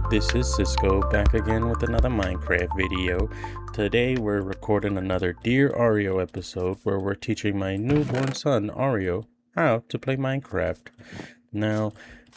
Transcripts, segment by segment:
This is Cisco back again with another Minecraft video. Today we're recording another Dear Arrio episode where we're teaching my newborn son Arrio how to play Minecraft. Now,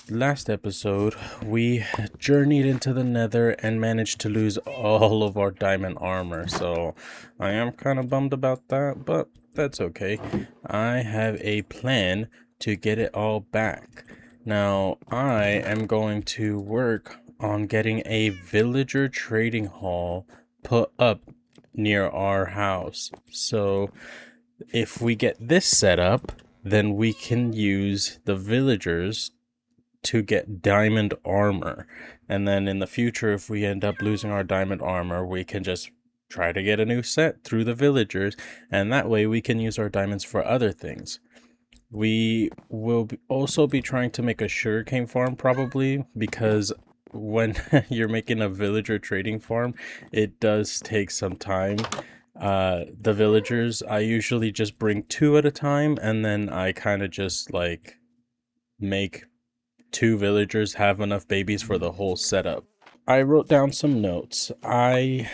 last episode we journeyed into the Nether and managed to lose all of our diamond armor, so I am kind of bummed about that, but that's okay. I have a plan to get it all back. Now, I am going to work on getting a villager trading hall put up near our house. So if we get this set up, then we can use the villagers to get diamond armor. And then in the future, if we end up losing our diamond armor, we can just try to get a new set through the villagers. And that way we can use our diamonds for other things. We will also be trying to make a sugarcane farm probably, because when you're making a villager trading farm, it does take some time. The villagers, I usually just bring 2 at a time, and then I kind of just like make 2 villagers have enough babies for the whole setup. I wrote down some notes. I'm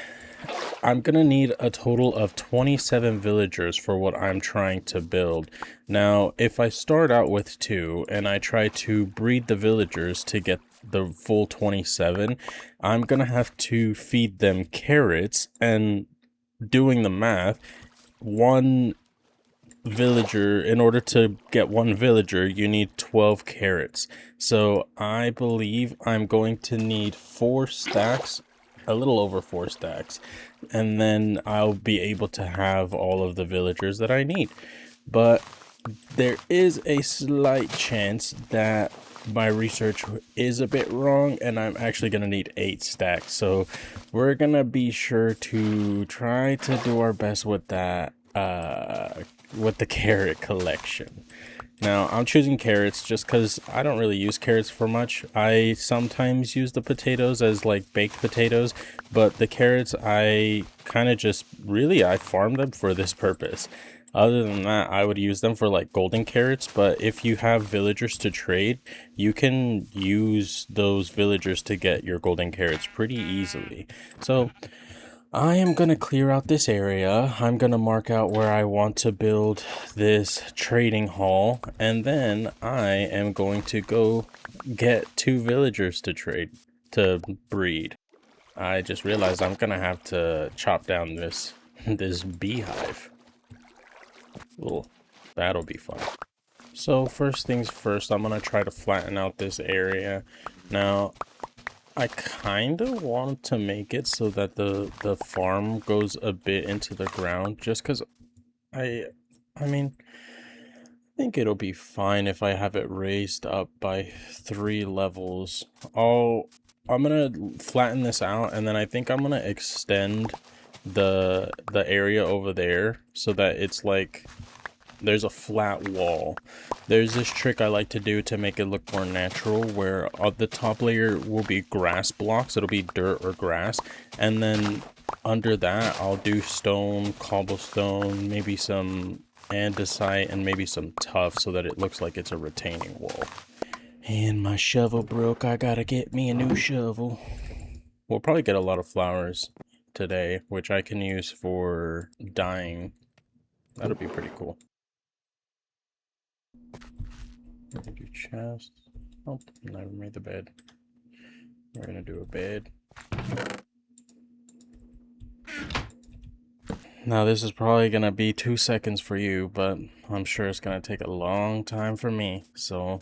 gonna need a total of 27 villagers for what I'm trying to build. Now, if I start out with 2 and I try to breed the villagers to get the full 27, I'm gonna have to feed them carrots, and doing the math, one villager, in order to get 1 villager, you need 12 carrots. So I believe I'm going to need 4 stacks, a little over 4 stacks, and then I'll be able to have all of the villagers that I need. But there is a slight chance that my research is a bit wrong and I'm actually going to need 8 stacks. So we're going to be sure to try to do our best with that, with the carrot collection. Now, I'm choosing carrots just because I don't really use carrots for much. I sometimes use the potatoes as like baked potatoes, but the carrots I kind of just I farm them for this purpose. Other than that, I would use them for like golden carrots, but if you have villagers to trade, you can use those villagers to get your golden carrots pretty easily. So I am going to clear out this area. I'm going to mark out where I want to build this trading hall, and then I am going to go get 2 villagers to breed. I just realized I'm going to have to chop down this beehive. Well, that'll be fun. So first things first, I'm going to try to flatten out this area. Now, I kind of want to make it so that the farm goes a bit into the ground, just because I think it'll be fine if I have it raised up by 3 levels. I'm gonna flatten this out, and then I think I'm gonna extend the area over there so that it's like there's a flat wall. There's this trick I like to do to make it look more natural, where the top layer will be grass blocks. It'll be dirt or grass, and then under that I'll do stone, cobblestone, maybe some andesite, and maybe some tuff, so that it looks like it's a retaining wall. And my shovel broke. I gotta get me a new shovel. We'll probably get a lot of flowers today, which I can use for dyeing. That'll be pretty cool. We're gonna do chest. Oh, never made the bed. We're gonna do a bed. Now this is probably gonna be 2 seconds for you, but I'm sure it's gonna take a long time for me. So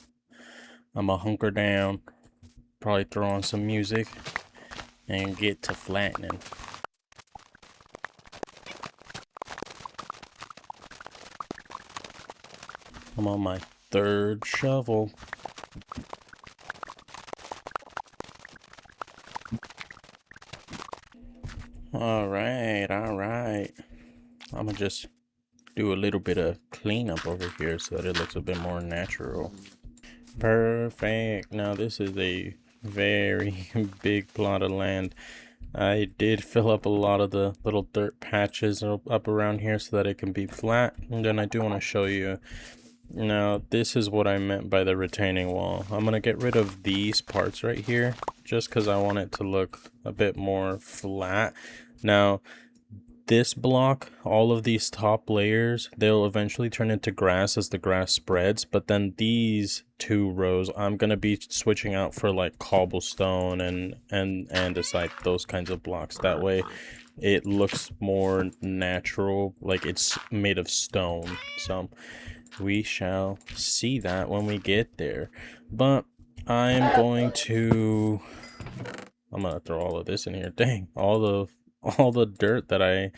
I'm gonna hunker down, probably throw on some music, and get to flattening. I'm on my 3rd shovel. All right. I'm gonna just do a little bit of cleanup over here so that it looks a bit more natural. Perfect. Now this is a very big plot of land. I did fill up a lot of the little dirt patches up around here so that it can be flat. And then I do want to show you Now, this is what I meant by the retaining wall. I'm gonna get rid of these parts right here, just because I want it to look a bit more flat. Now, this block, all of these top layers, they'll eventually turn into grass as the grass spreads, but then these 2 rows, I'm gonna be switching out for like cobblestone and andesite, those kinds of blocks. That way, it looks more natural, like it's made of stone. So we shall see that when we get there. But I'm gonna throw all of this in here. Dang, all the dirt that I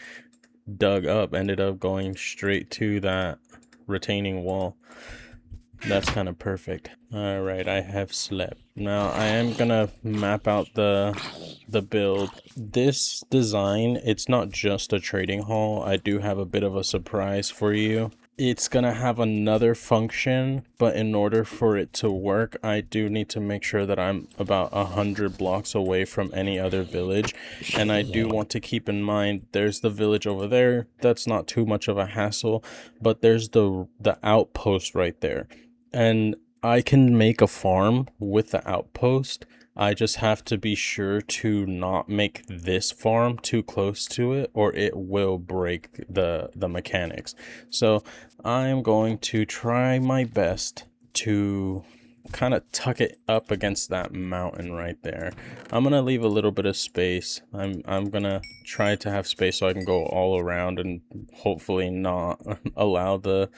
dug up ended up going straight to that retaining wall. That's kind of perfect. All right, I have slept. Now I am gonna map out the build. This design, it's not just a trading hall. I do have a bit of a surprise for you. It's gonna have another function, but in order for it to work, I do need to make sure that I'm about 100 blocks away from any other village. And I do want to keep in mind, there's the village over there. That's not too much of a hassle, but there's the outpost right there. And I can make a farm with the outpost. I just have to be sure to not make this farm too close to it, or it will break the mechanics. So I'm going to try my best to kind of tuck it up against that mountain right there. I'm gonna leave a little bit of space. I'm gonna try to have space so I can go all around and hopefully not allow the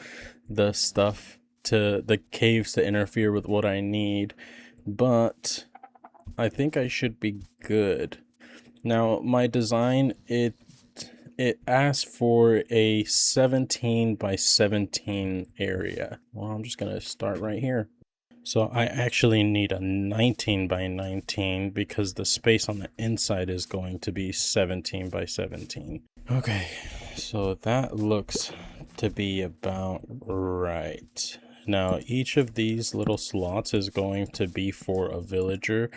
stuff to the caves to interfere with what I need. But I think I should be good. Now, my design, it asks for a 17 by 17 area. Well, I'm just gonna start right here. So I actually need a 19 by 19 because the space on the inside is going to be 17 by 17. Okay, so that looks to be about right. Now, each of these little slots is going to be for a villager,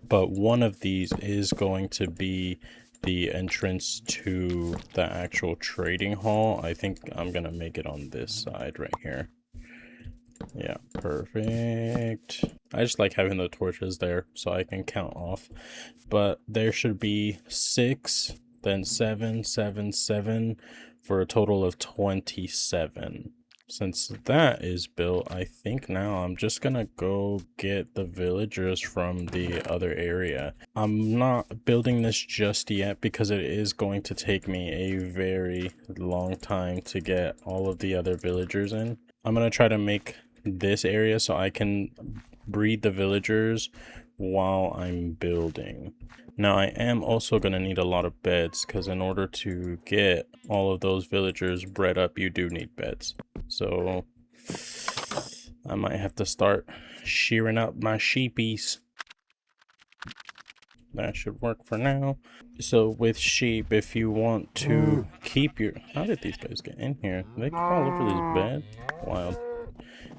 but one of these is going to be the entrance to the actual trading hall. I think I'm gonna make it on this side right here. Yeah, perfect. I just like having the torches there so I can count off. But there should be 6, then 7, 7, 7 for a total of 27. Since that is built, I think now I'm just gonna go get the villagers from the other area. I'm not building this just yet because it is going to take me a very long time to get all of the other villagers in. I'm gonna try to make this area so I can breed the villagers while I'm building. Now I am also going to need a lot of beds because in order to get all of those villagers bred up, you do need beds. So I might have to start shearing up my sheepies. That should work for now. So with sheep, if you want to keep your... How did these guys get in here? They crawl over this bed? Wild.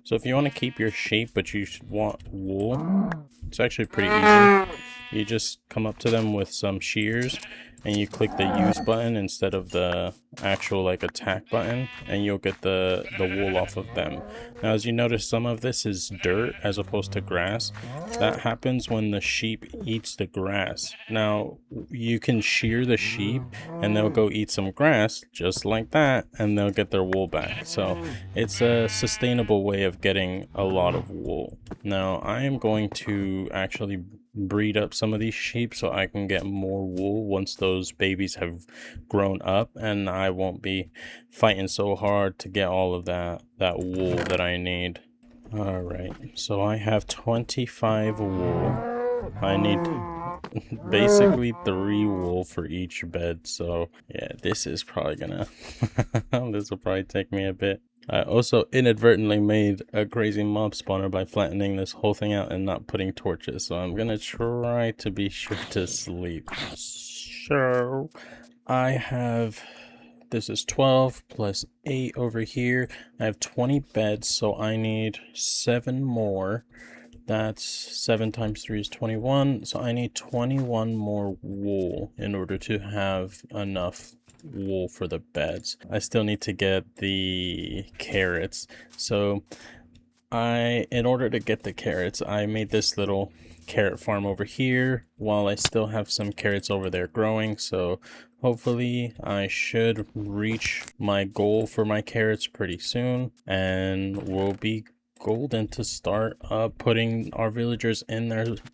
So if you want to keep your sheep, but you want wool, it's actually pretty easy. You just come up to them with some shears and you click the use button instead of the actual like attack button, and you'll get the wool off of them. Now, as you notice, some of this is dirt as opposed to grass. That happens when the sheep eats the grass. Now, you can shear the sheep and they'll go eat some grass just like that, and they'll get their wool back. So it's a sustainable way of getting a lot of wool. Now, I am going to actually breed up some of these sheep so I can get more wool once those babies have grown up, and I won't be fighting so hard to get all of that wool that I need. All right, so I have 25 wool. I need basically 3 wool for each bed, so yeah, this is probably gonna this will probably take me a bit. I also inadvertently made a crazy mob spawner by flattening this whole thing out and not putting torches, so I'm gonna try to be sure to sleep. So I have, this is 12 plus 8 over here. I have 20 beds, so I need 7 more. That's 7 times 3 is 21, so I need 21 more wool in order to have enough wool for the beds. I still need to get the carrots. So in order to get the carrots, I made this little carrot farm over here while I still have some carrots over there growing. So hopefully I should reach my goal for my carrots pretty soon, and we'll be golden to start putting our villagers in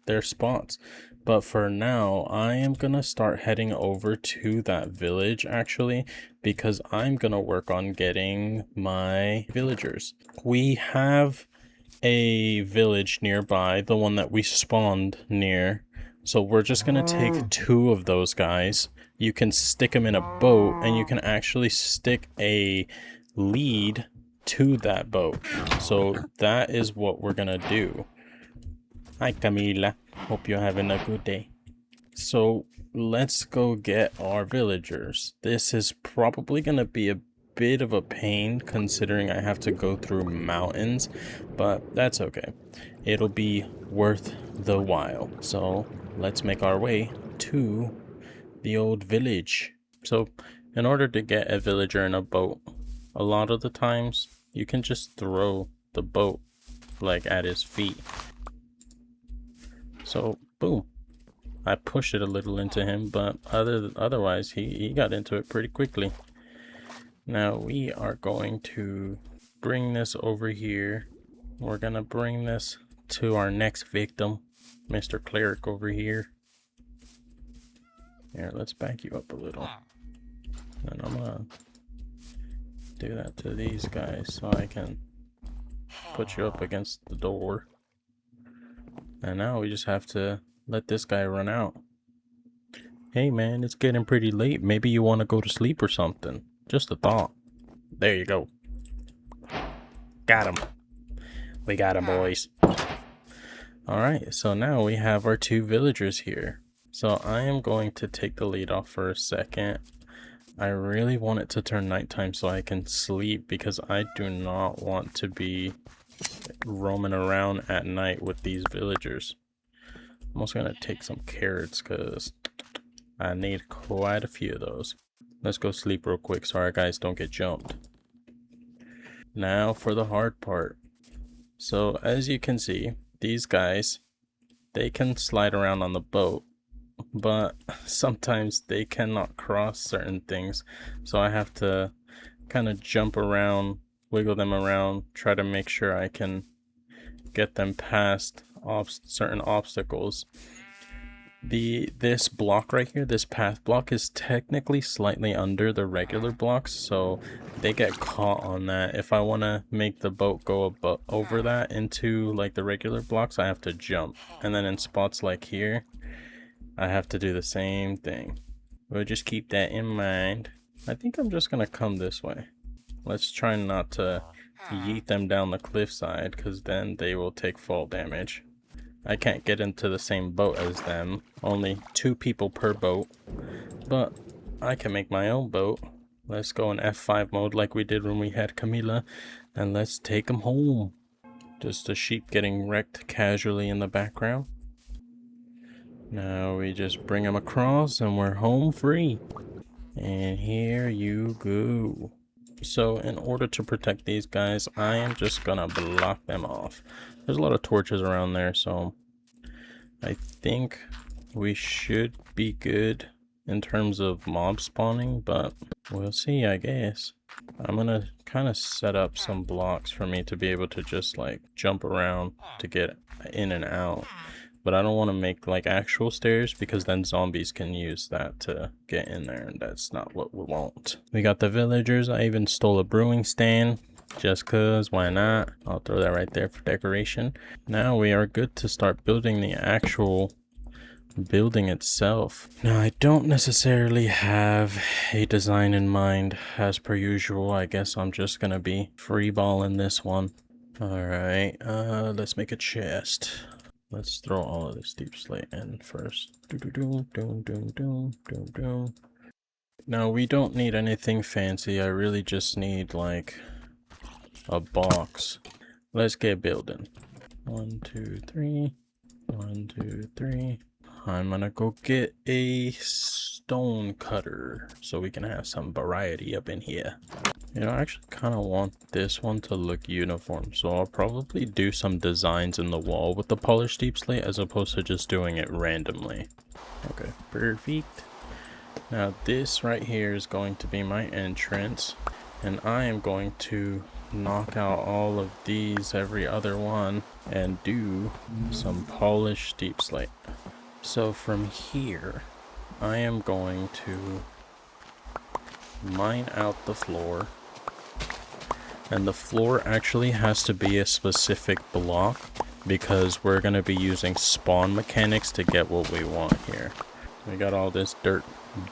their spots. But for now, I am gonna start heading over to that village actually, because I'm gonna work on getting my villagers. We have a village nearby, the one that we spawned near. So we're just gonna take 2 of those guys. You can stick them in a boat, and you can actually stick a lead to that boat. So that is what we're gonna do. Hi Camila, hope you're having a good day. So let's go get our villagers. This is probably gonna be a bit of a pain considering I have to go through mountains, but that's okay. It'll be worth the while. So let's make our way to the old village. So in order to get a villager in a boat, a lot of the times you can just throw the boat like at his feet. So boom, I pushed it a little into him, but otherwise he got into it pretty quickly. Now we are going to bring this over here. We're gonna bring this to our next victim, Mr. Cleric over here. Here, let's back you up a little. And I'm gonna do that to these guys so I can put you up against the door. And now we just have to let this guy run out. Hey man, it's getting pretty late. Maybe you want to go to sleep or something. Just a thought. There you go. Got him. We got him, boys. Alright, so now we have our 2 villagers here. So I am going to take the lead off for a second. I really want it to turn nighttime so I can sleep, because I do not want to be roaming around at night with these villagers. I'm also going to take some carrots because I need quite a few of those. Let's go sleep real quick so our guys don't get jumped. Now for the hard part. So as you can see, these guys, they can slide around on the boat, but sometimes they cannot cross certain things. So I have to kind of jump around, wiggle them around, try to make sure I can get them past certain obstacles. This block right here, this path block, is technically slightly under the regular blocks, so they get caught on that. If I want to make the boat go over that into like the regular blocks, I have to jump. And then in spots like here, I have to do the same thing. We'll just keep that in mind. I think I'm just gonna come this way. Let's try not to yeet them down the cliffside, because then they will take fall damage. I can't get into the same boat as them. Only 2 people per boat. But I can make my own boat. Let's go in F5 mode like we did when we had Camila. And let's take them home. Just a sheep getting wrecked casually in the background. Now we just bring them across and we're home free. And here you go. So in order to protect these guys, I am just gonna block them off. There's a lot of torches around there, so I think we should be good in terms of mob spawning, but we'll see, I guess. I'm gonna kind of set up some blocks for me to be able to just like jump around to get in and out. But I don't want to make like actual stairs, because then zombies can use that to get in there, and that's not what we want. We got the villagers. I even stole a brewing stand, just cause, why not? I'll throw that right there for decoration. Now we are good to start building the actual building itself. Now I don't necessarily have a design in mind as per usual. I guess I'm just gonna be freeballing this one. Alright, let's make a chest. Let's throw all of this deep slate in first. Now we don't need anything fancy. I really just need like a box. Let's get building. 1, 2, 3. 1, 2, 3. I'm gonna go get a stone cutter so we can have some variety up in here. You know, I actually kind of want this one to look uniform, so I'll probably do some designs in the wall with the polished deep slate as opposed to just doing it randomly. Okay, perfect. Now this right here is going to be my entrance, and I am going to knock out all of these, every other one, and do some polished deep slate. So from here, I am going to mine out the floor, and the floor actually has to be a specific block because we're going to be using spawn mechanics to get what we want here. We got all this dirt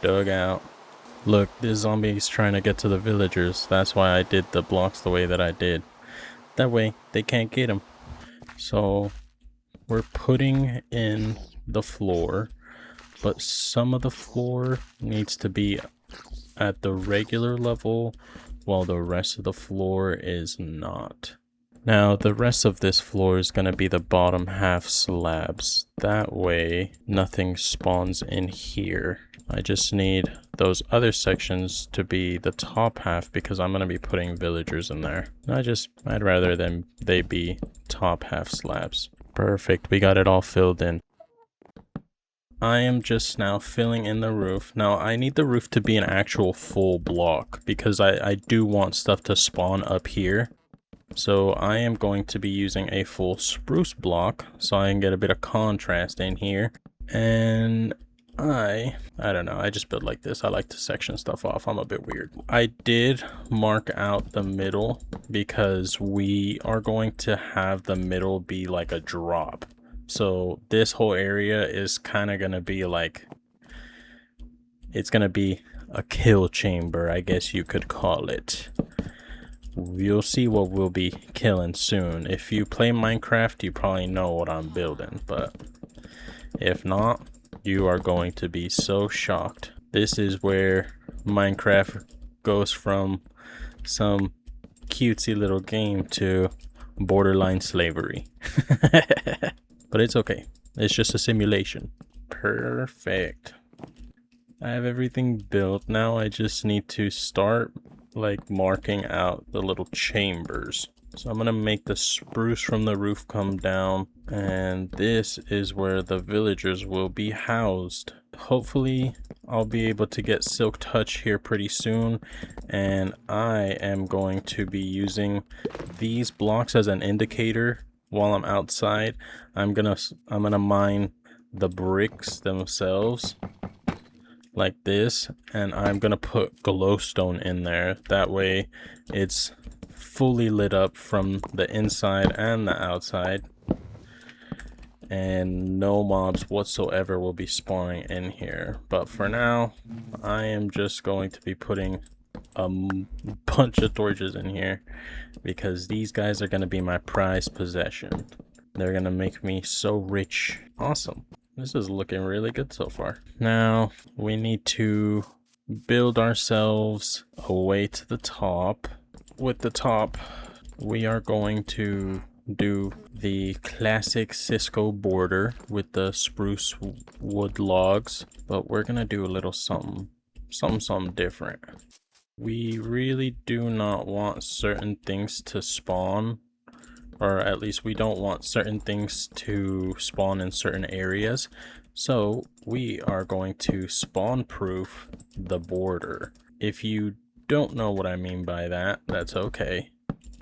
dug out. Look, this zombie's trying to get to the villagers. That's why I did the blocks the way that I did. That way they can't get him. So we're putting in the floor, but some of the floor needs to be at the regular level while the rest of the floor is not. Now the rest of this floor is going to be the bottom half slabs. That way nothing spawns in here. I just need those other sections to be the top half because I'm going to be putting villagers in there. I'd rather they be top half slabs. Perfect, we got it all filled in. I am just now filling in the roof. Now I need the roof to be an actual full block because I do want stuff to spawn up here. So I am going to be using a full spruce block so I can get a bit of contrast in here. And I don't know, I just build like this. I like to section stuff off. I'm a bit weird. I did mark out the middle because we are going to have the middle be like a drop. So this whole area is kind of going to be like, it's going to be a kill chamber, I guess you could call it. You'll see what we'll be killing soon. If you play Minecraft, you probably know what I'm building, but if not, you are going to be so shocked. This is where Minecraft goes from some cutesy little game to borderline slavery. But it's okay. It's just a simulation. Perfect. I have everything built. Now I just need to start like marking out the little chambers. So I'm gonna make the spruce from the roof come down, and this is where the villagers will be housed. Hopefully I'll be able to get silk touch here pretty soon, and I am going to be using these blocks as an indicator while I'm outside. I'm gonna mine the bricks themselves like this, and I'm gonna put glowstone in there. That way it's fully lit up from the inside and the outside, and no mobs whatsoever will be spawning in here. But for now, I am just going to be putting a bunch of torches in here because these guys are going to be my prized possession. They're going to make me so rich. Awesome. This is looking really good so far. Now we need to build ourselves a way to the top. With the top, we are going to do the classic Cisco border with the spruce wood logs, but we're gonna do a little something different. We really do not want certain things to spawn, or at least we don't want certain things to spawn in certain areas. So we are going to spawn proof the border. If you don't know what I mean by that, that's okay.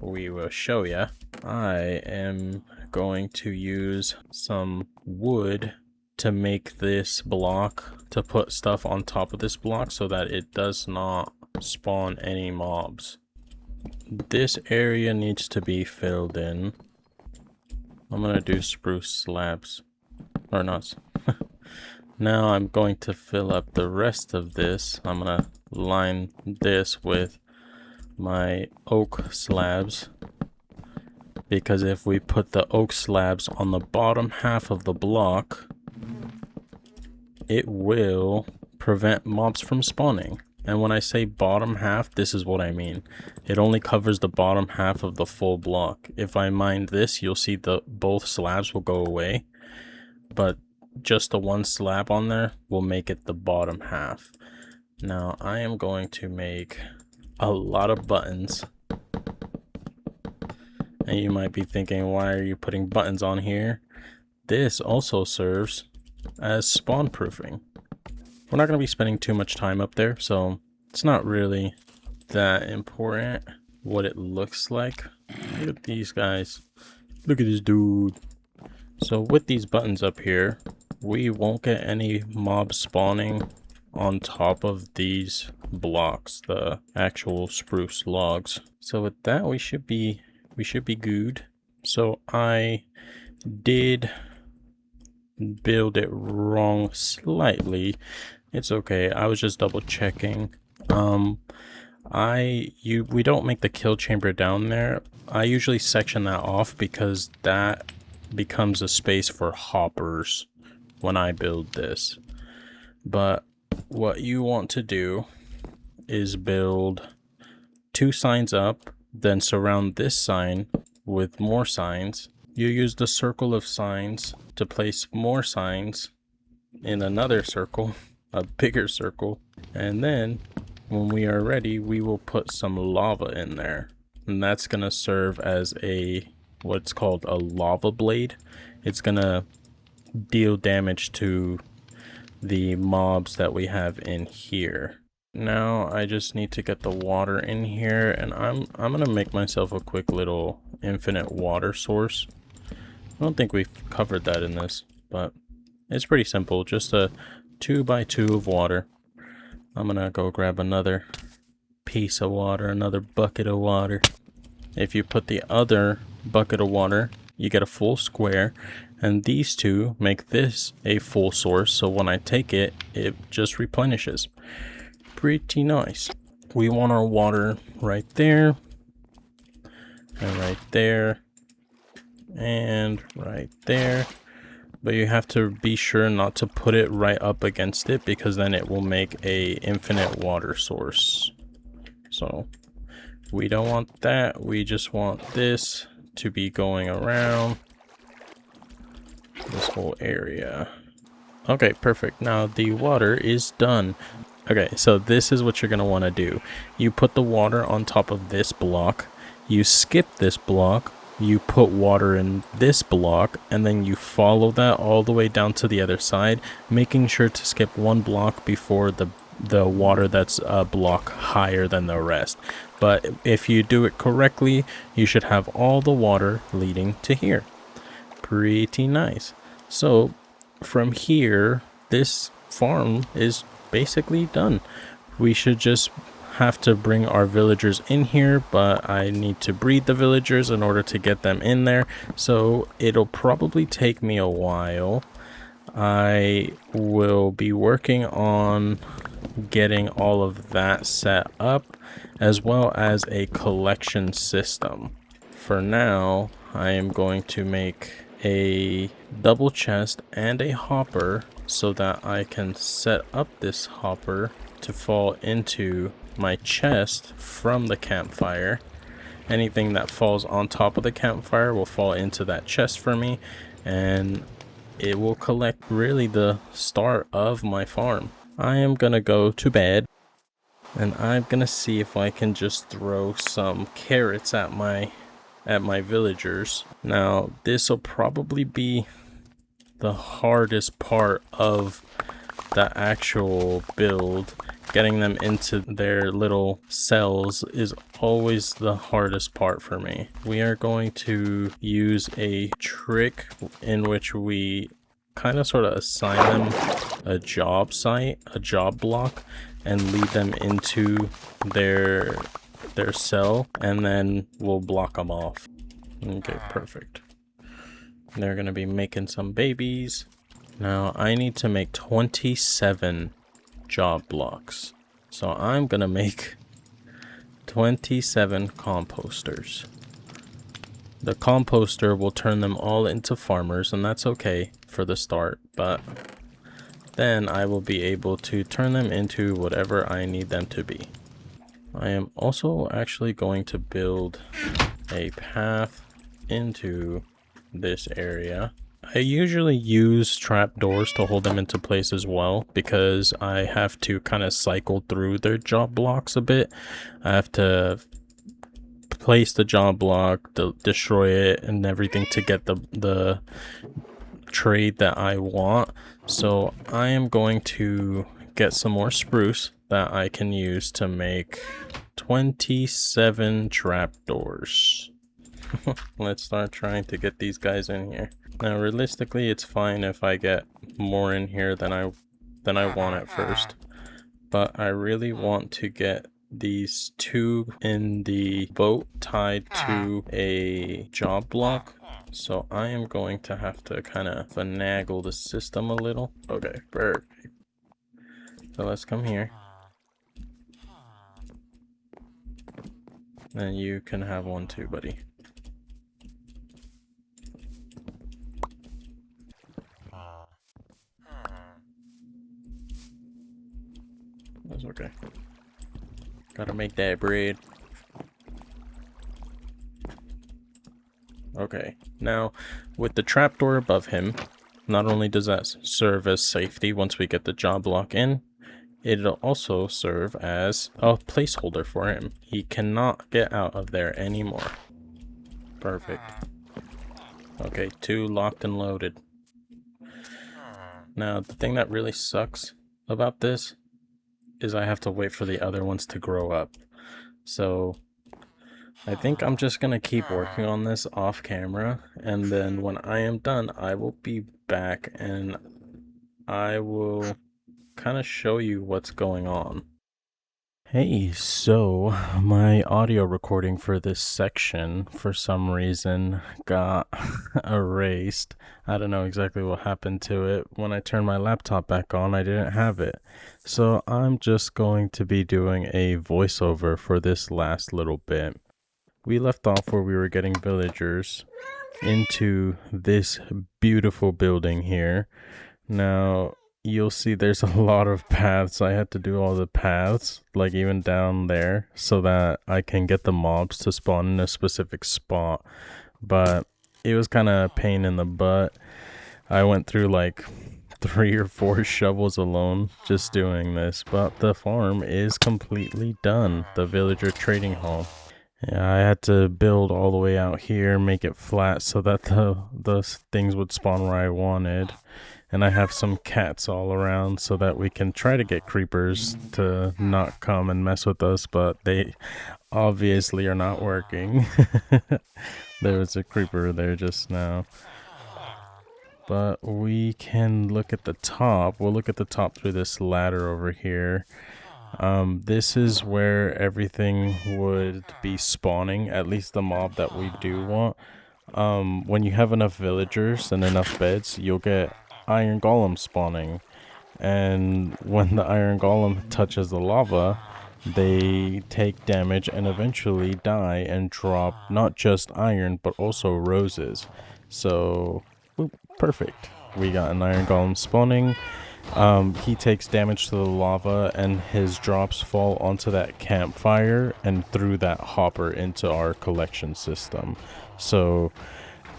We will show you. I am going to use some wood to make this block, to put stuff on top of this block so that it does not spawn any mobs. This area needs to be filled in. I'm gonna do spruce slabs, or not. Now I'm going to fill up the rest of this. I'm gonna line this with my oak slabs, because if we put the oak slabs on the bottom half of the block, it will prevent mobs from spawning. And when I say bottom half, this is what I mean. It only covers the bottom half of the full block. If I mine this, you'll see both slabs will go away, but just the one slab on there will make it the bottom half. Now I am going to make a lot of buttons. And you might be thinking, why are you putting buttons on here? This also serves as spawn proofing. We're not going to be spending too much time up there, so it's not really that important what it looks like. Look at these guys. Look at this dude. So with these buttons up here, we won't get any mobs spawning on top of these blocks, the actual spruce logs. So with that, we should be good. So I did build it wrong slightly. It's okay. I was just double checking. We don't make the kill chamber down there. I usually section that off because that becomes a space for hoppers when I build this. But what you want to do is build 2 signs up, then surround this sign with more signs. You use the circle of signs to place more signs in another circle, a bigger circle, and then when we are ready, we will put some lava in there, and that's gonna serve as what's called a lava blade. It's gonna deal damage to the mobs that we have in here. Now I just need to get the water in here, and I'm gonna make myself a quick little infinite water source. I don't think we've covered that in this, but it's pretty simple. Just a 2x2 of water. I'm gonna go grab another piece of water, another bucket of water. If you put the other bucket of water, you get a full square, and these two make this a full source, so when I take it, it just replenishes. Pretty nice. We want our water right there, and right there, and right there. But you have to be sure not to put it right up against it, because then it will make a infinite water source. So we don't want that. We just want this to be going around this whole area. Okay, perfect. Now the water is done. Okay, so this is what you're going to want to do. You put the water on top of this block. You skip this block. You put water in this block, and then you follow that all the way down to the other side, making sure to skip one block before the water that's a block higher than the rest. But if you do it correctly, you should have all the water leading to here. Pretty nice. So from here, this farm is basically done. We should just have to bring our villagers in here, but I need to breed the villagers in order to get them in there, so it'll probably take me a while. I will be working on getting all of that set up, as well as a collection system. For now, I am going to make a double chest and a hopper so that I can set up this hopper to fall into my chest from the campfire. Anything that falls on top of the campfire will fall into that chest for me, and it will collect really the start of my farm. I am gonna go to bed, and I'm gonna see if I can just throw some carrots at my villagers. Now this will probably be the hardest part of the actual build. Getting them into their little cells is always the hardest part for me. We are going to use a trick in which we kind of sort of assign them a job site, a job block, and lead them into their cell, and then we'll block them off. Okay, perfect. They're gonna be making some babies. Now I need to make 27 job blocks, so I'm gonna make 27 composters. The composter will turn them all into farmers, and that's okay for the start, but then I will be able to turn them into whatever I need them to be. I am also actually going to build a path into this area. I usually use trapdoors to hold them into place as well, because I have to kind of cycle through their job blocks a bit. I have to place the job block, destroy it, and everything to get the trade that I want. So I am going to get some more spruce that I can use to make 27 trapdoors. Let's start trying to get these guys in here. Now realistically it's fine if I get more in here than I want at first, but I really want to get these two in the boat tied to a job block. So I am going to have to kind of finagle the system a little. Okay, perfect. So let's come here. And you can have one too, buddy. That's okay. Gotta make that bread. Okay, now with the trapdoor above him, not only does that serve as safety once we get the job block in, it'll also serve as a placeholder for him. He cannot get out of there anymore. Perfect. Okay, 2 locked and loaded. Now, the thing that really sucks about this is I have to wait for the other ones to grow up. So I think I'm just gonna keep working on this off camera, and then when I am done, I will be back and I will kind of show you what's going on. Hey, so my audio recording for this section for some reason got erased. I don't know exactly what happened to it. When I turned my laptop back on, I didn't have it. So I'm just going to be doing a voiceover for this last little bit. We left off where we were getting villagers into this beautiful building here. Now, you'll see there's a lot of paths. I had to do all the paths, like even down there, so that I can get the mobs to spawn in a specific spot. But it was kind of a pain in the butt. I went through like 3 or 4 shovels alone just doing this, but the farm is completely done. The villager trading hall. Yeah, I had to build all the way out here, make it flat so that the things would spawn where I wanted. And I have some cats all around so that we can try to get creepers to not come and mess with us, but they obviously are not working. There was a creeper there just now. But we can look at the top. We'll look at the top through this ladder over here. This is where everything would be spawning, at least the mob that we do want. When you have enough villagers and enough beds, you'll get iron golem spawning. And when the iron golem touches the lava, they take damage and eventually die and drop not just iron, but also roses. So, perfect. We got an iron golem spawning. He takes damage to the lava and his drops fall onto that campfire and through that hopper into our collection system. So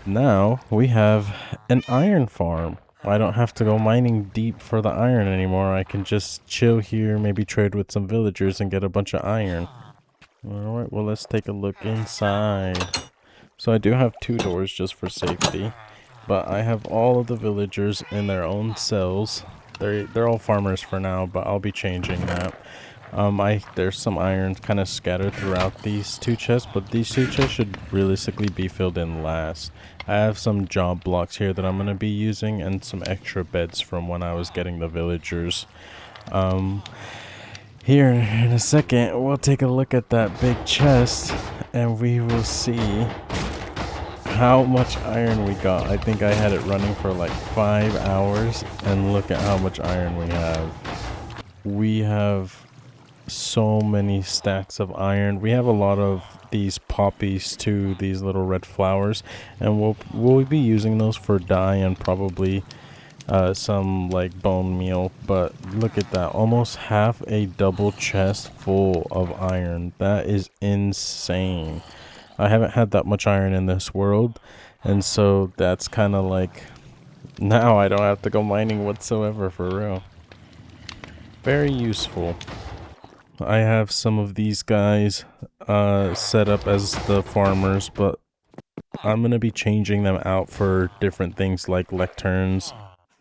now we have an iron farm. I don't have to go mining deep for the iron anymore. I can just chill here, maybe trade with some villagers and get a bunch of iron. Alright, well let's take a look inside. So I do have 2 doors just for safety, but I have all of the villagers in their own cells. They're all farmers for now, but I'll be changing that. There's some iron kind of scattered throughout these 2 chests, but these 2 chests should realistically be filled in last. I have some job blocks here that I'm going to be using and some extra beds from when I was getting the villagers. Here in a second, we'll take a look at that big chest and we will see how much iron we got. I think I had it running for like 5 hours, and look at how much iron we have. We have so many stacks of iron. We have a lot of these poppies too, these little red flowers, and we'll be using those for dye and probably some like bone meal. But look at that, almost half a double chest full of iron. That is insane. I haven't had that much iron in this world, and so that's kind of like Now I don't have to go mining whatsoever, for real. Very useful. I have some of these guys set up as the farmers, but I'm going to be changing them out for different things like lecterns.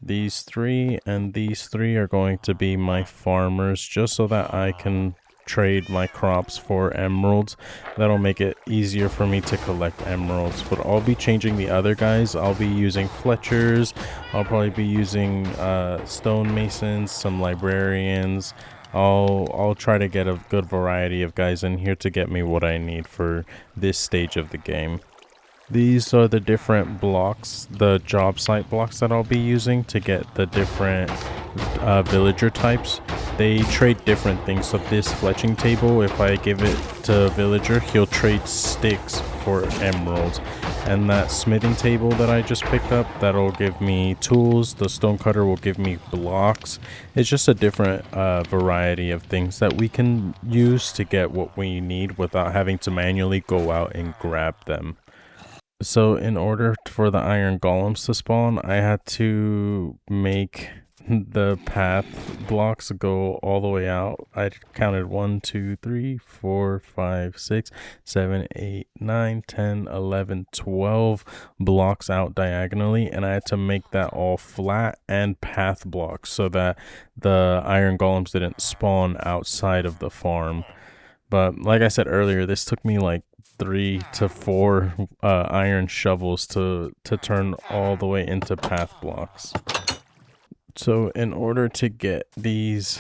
These three and these three are going to be my farmers, just so that I can trade my crops for emeralds. That'll make it easier for me to collect emeralds. But I'll be changing the other guys. I'll be using Fletchers. I'll probably be using stonemasons, some librarians. I'll try to get a good variety of guys in here to get me what I need for this stage of the game. These are the different blocks, the job site blocks that I'll be using to get the different villager types. They trade different things. So this fletching table, if I give it to a villager, he'll trade sticks for emeralds. And that smithing table that I just picked up, that'll give me tools. The stone cutter will give me blocks. It's just a different variety of things that we can use to get what we need without having to manually go out and grab them. So in order for the iron golems to spawn, I had to make the path blocks go all the way out. I counted 1, 2, 3, 4, 5, 6, 7, 8, 9, 10, 11, 12 blocks out diagonally, and I had to make that all flat and path blocks so that the iron golems didn't spawn outside of the farm. But like I said earlier, this took me like 3 to 4 iron shovels to turn all the way into path blocks. So in order to get these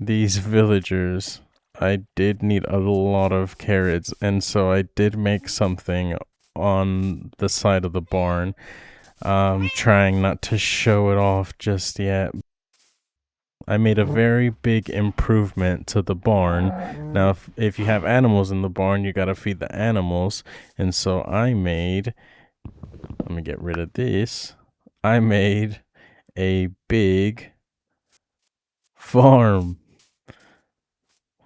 villagers, I did need a lot of carrots, and so I did make something on the side of the barn. Trying not to show it off just yet. I made a very big improvement to the barn. Now, if you have animals in the barn, you gotta feed the animals. And so I made, let me get rid of this. I made a big farm.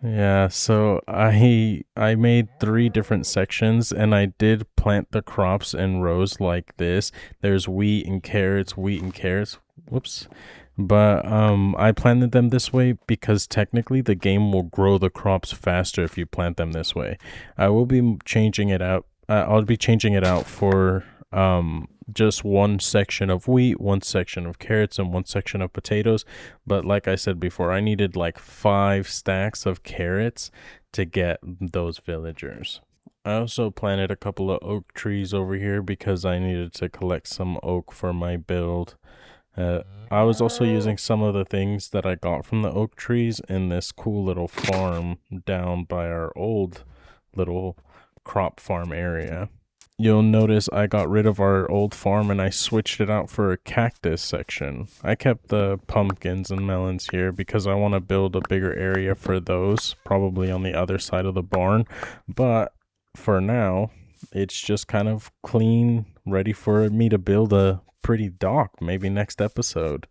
Yeah, so I made 3 different sections, and I did plant the crops in rows like this. There's wheat and carrots, Whoops. But I planted them this way because technically the game will grow the crops faster if you plant them this way. I will be changing it out. I'll be changing it out for just one section of wheat, one section of carrots, and one section of potatoes. But like I said before, I needed like 5 stacks of carrots to get those villagers. I also planted a couple of oak trees over here because I needed to collect some oak for my build. I was also using some of the things that I got from the oak trees in this cool little farm down by our old little crop farm area. You'll notice I got rid of our old farm and I switched it out for a cactus section. I kept the pumpkins and melons here because I want to build a bigger area for those, probably on the other side of the barn. But for now, it's just kind of clean, ready for me to build a pretty dock, maybe next episode.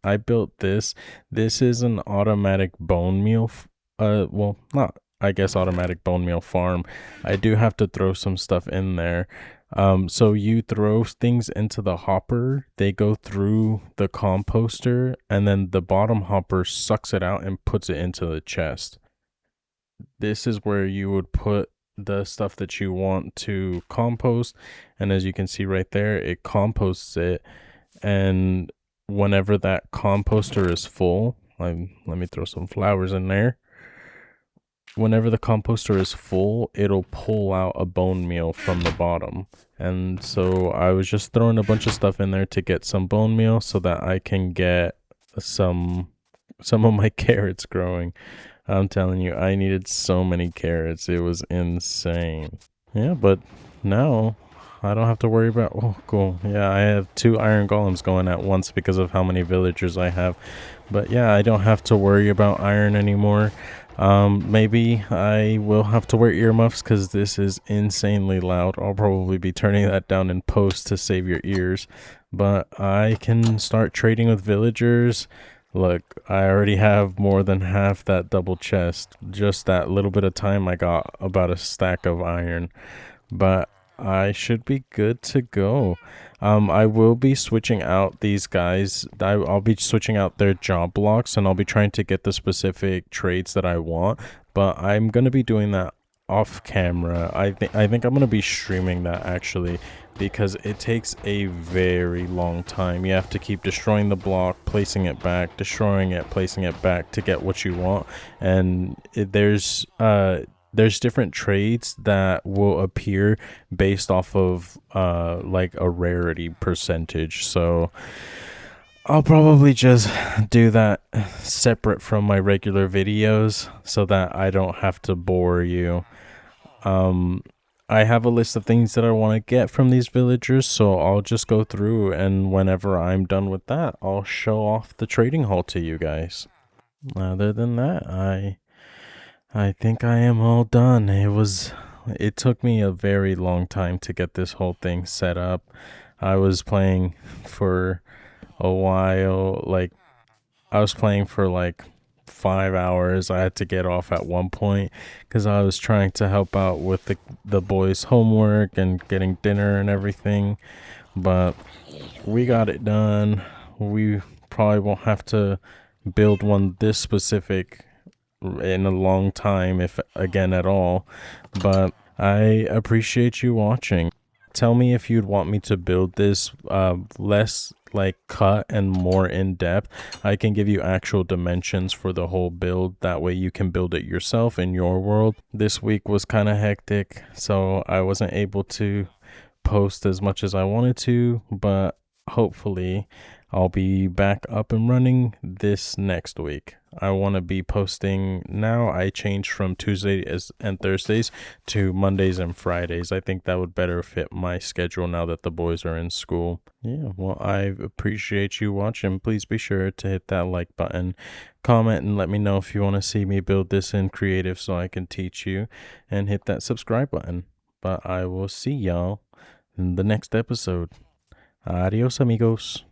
I built this. This is an automatic bone meal. Well, not, I guess, automatic bone meal farm. I do have to throw some stuff in there. So you throw things into the hopper, they go through the composter, and then the bottom hopper sucks it out and puts it into the chest. This is where you would put the stuff that you want to compost, and as you can see right there, it composts it. And whenever that composter is full, let me throw some flowers in there. Whenever the composter is full, it'll pull out a bone meal from the bottom. And so I was just throwing a bunch of stuff in there to get some bone meal so that I can get some of my carrots growing. I'm telling you, I needed so many carrots. It was insane. Yeah, but now I don't have to worry about... Oh, cool. Yeah, I have 2 iron golems going at once because of how many villagers I have. But yeah, I don't have to worry about iron anymore. Maybe I will have to wear earmuffs because this is insanely loud. I'll probably be turning that down in post to save your ears. But I can start trading with villagers. Look, I already have more than half that double chest. Just that little bit of time, I got about a stack of iron. But I should be good to go. I will be switching out these guys. I'll be switching out their job blocks, and I'll be trying to get the specific trades that I want. But I'm gonna be doing that off camera. I think I'm gonna be streaming that actually, because it takes a very long time. You have to keep destroying the block, placing it back, destroying it, placing it back to get what you want. And there's different trades that will appear based off of like a rarity percentage. So I'll probably just do that separate from my regular videos so that I don't have to bore you. um I have a list of things that I want to get from these villagers, so I'll just go through, and whenever I'm done with that, I'll show off the trading hall to you guys. Other than that, I think I am all done. It took me a very long time to get this whole thing set up. I was playing for a while, like I was playing for like 5 hours. I had to get off at one point because I was trying to help out with the boys' homework and getting dinner and everything. But we got it done. We probably won't have to build one this specific in a long time, if again at all. But I appreciate you watching. Tell me if you'd want me to build this less like cut and more in depth. I can give you actual dimensions for the whole build. That way you can build it yourself in your world. This week was kind of hectic, so I wasn't able to post as much as I wanted to, but hopefully I'll be back up and running this next week. I want to be posting now. I changed from Tuesdays and Thursdays to Mondays and Fridays. I think that would better fit my schedule now that the boys are in school. Yeah, well, I appreciate you watching. Please be sure to hit that like button, comment, and let me know if you want to see me build this in creative so I can teach you, and hit that subscribe button. But I will see y'all in the next episode. Adios, amigos.